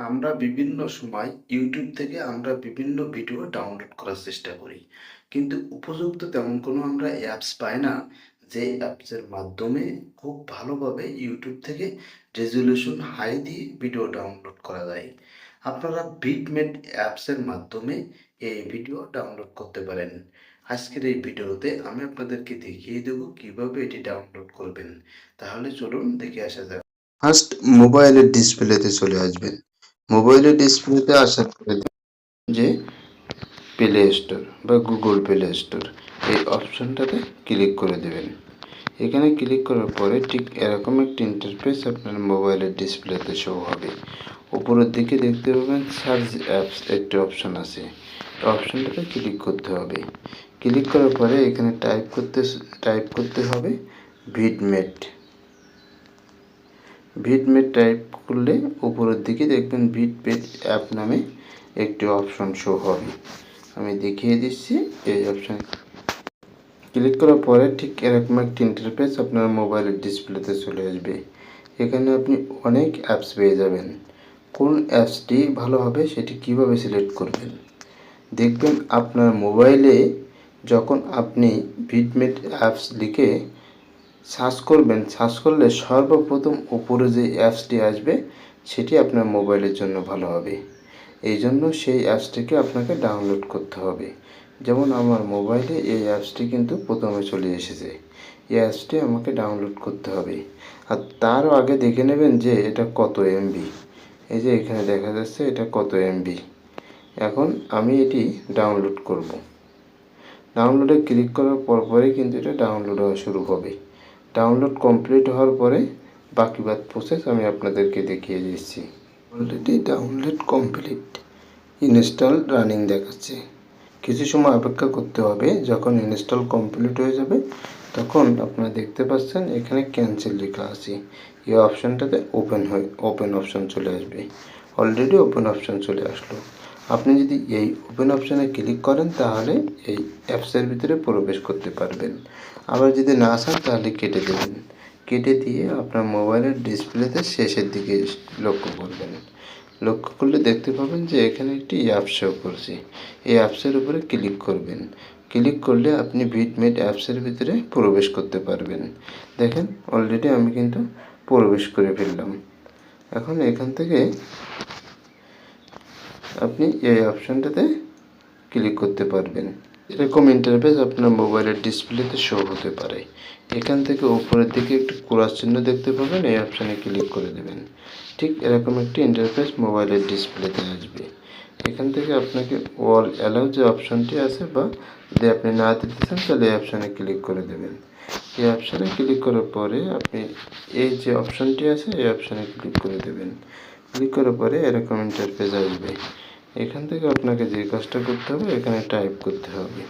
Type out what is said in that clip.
আমরা বিভিন্ন সময় ইউটিউব থেকে আমরা বিভিন্ন ভিডিও ডাউনলোড করার চেষ্টা করি, কিন্তু উপযুক্ত তেমন কোনো আমরা অ্যাপস পাই না যে অ্যাপসের মাধ্যমে খুব ভালোভাবে ইউটিউব থেকে রেজলিউশন হাই দিয়ে ভিডিও ডাউনলোড করা যায়। আপনারা বিটমেট অ্যাপসের মাধ্যমে এই ভিডিও ডাউনলোড করতে পারেন। আজকের এই ভিডিওতে আমি আপনাদেরকে দেখিয়ে দেবো কিভাবে এটি ডাউনলোড করবেন। তাহলে চলুন দেখে আসা যাক। ফার্স্ট মোবাইলের ডিসপ্লেতে চলে আসবেন। মোবাইলের ডিসপ্লেতে আসার পরে যে প্লে স্টোর বা গুগল প্লে স্টোর এই অপশনটাতে ক্লিক করে দেবেন। এখানে ক্লিক করার পরে ঠিক এরকম একটি ইন্টারফেস আপনার মোবাইলের ডিসপ্লেতে শো হবে। উপরের দিকে দেখতে পাবেন সার্চ অ্যাপস একটি অপশন আছে, অপশনটাতে ক্লিক করতে হবে। ক্লিক করার পরে এখানে টাইপ করতে হবে ভিডমেট। ভিডমেট টাইপ করলে উপরের দিকে দেখবেন ভিডমেট অ্যাপ নামে একটি অপশন শো হবে। আমি দেখিয়ে দিচ্ছি। এই অপশানে ক্লিক করার পরে ঠিক এরকম একটি ইন্টারফেস আপনার মোবাইলের ডিসপ্লেতে চলে আসবে। এখানে আপনি অনেক অ্যাপস পেয়ে যাবেন। কোন অ্যাপসটি ভালো হবে সেটি কিভাবে সিলেক্ট করবেন দেখবেন। আপনার মোবাইলে যখন আপনি ভিডমেট অ্যাপস লিখে সার্চ করবেন, সার্চ করলে সর্বপ্রথম উপরে যে অ্যাপসটি আসবে সেটি আপনার মোবাইলের জন্য ভালো হবে। এই জন্য সেই অ্যাপসটিকে আপনাকে ডাউনলোড করতে হবে। যেমন আমার মোবাইলে এই অ্যাপসটি কিন্তু প্রথমে চলে এসেছে। এই অ্যাপসটি আমাকে ডাউনলোড করতে হবে। আর তারও আগে দেখে নেবেন যে এটা কত এমবি। এই যে এখানে দেখা যাচ্ছে এটা কত এমবি। এখন আমি এটি ডাউনলোড করব। ডাউনলোডে ক্লিক করার পরপরই কিন্তু এটা ডাউনলোড হওয়া শুরু হবে। ডাউনলোড কমপ্লিট হওয়ার পরে বাকি প্রসেস আমি আপনাদেরকে দেখিয়ে দিচ্ছি। Already download complete, install running দেখাচ্ছে। কিছু সময় অপেক্ষা করতে হবে। যখন ইনস্টল কমপ্লিট হয়ে যাবে তখন আপনারা দেখতে পাচ্ছেন এখানে ক্যান্সেল লেখা আছে। এই অপশানটাতে ওপেন অপশান চলে আসবে। অলরেডি ওপেন অপশান চলে আসলো। আপনি যদি এই ওপেন অপশানে ক্লিক করেন তাহলে এই অ্যাপসের ভিতরে প্রবেশ করতে পারবেন। আবার যদি না চান তাহলে কেটে দেবেন। কেটে দিয়ে আপনার মোবাইলের ডিসপ্লেতে শেষের দিকে লক্ষ্য করবেন। লক্ষ্য করলে দেখতে পাবেন যে এখানে একটি অ্যাপ শো করছে। এই অ্যাপসের উপরে ক্লিক করবেন। ক্লিক করলে আপনি ভিডমেট অ্যাপসের ভিতরে প্রবেশ করতে পারবেন। দেখেন অলরেডি আমি কিন্তু প্রবেশ করে ফেললাম। এখন এখান থেকে আপনি এই অপশানটাতে ক্লিক করতে পারবেন। এরকম ইন্টারফেস আপনার মোবাইলের ডিসপ্লেতে শো হতে পারে। এখান থেকে উপরের দিকে একটু ক্রস চিহ্ন দেখতে পাবেন, এই অপশানে ক্লিক করে দেবেন। ঠিক এরকম একটি ইন্টারফেস মোবাইলের ডিসপ্লেতে আসবে। এখান থেকে আপনাকে অল অ্যালাউ যে অপশানটি আছে বা যদি আপনি না দিতে চান তাহলে এই অপশানে ক্লিক করে দেবেন। এই অপশানে ক্লিক করার পরে আপনি এই যে অপশানটি আছে এই অপশানে ক্লিক করে দেবেন। ক্লিক করার পরে এরকম ইন্টারফেস আসবে। এখান থেকে আপনাকে যে কাজটা করতে হবে এখানে টাইপ করতে হবে।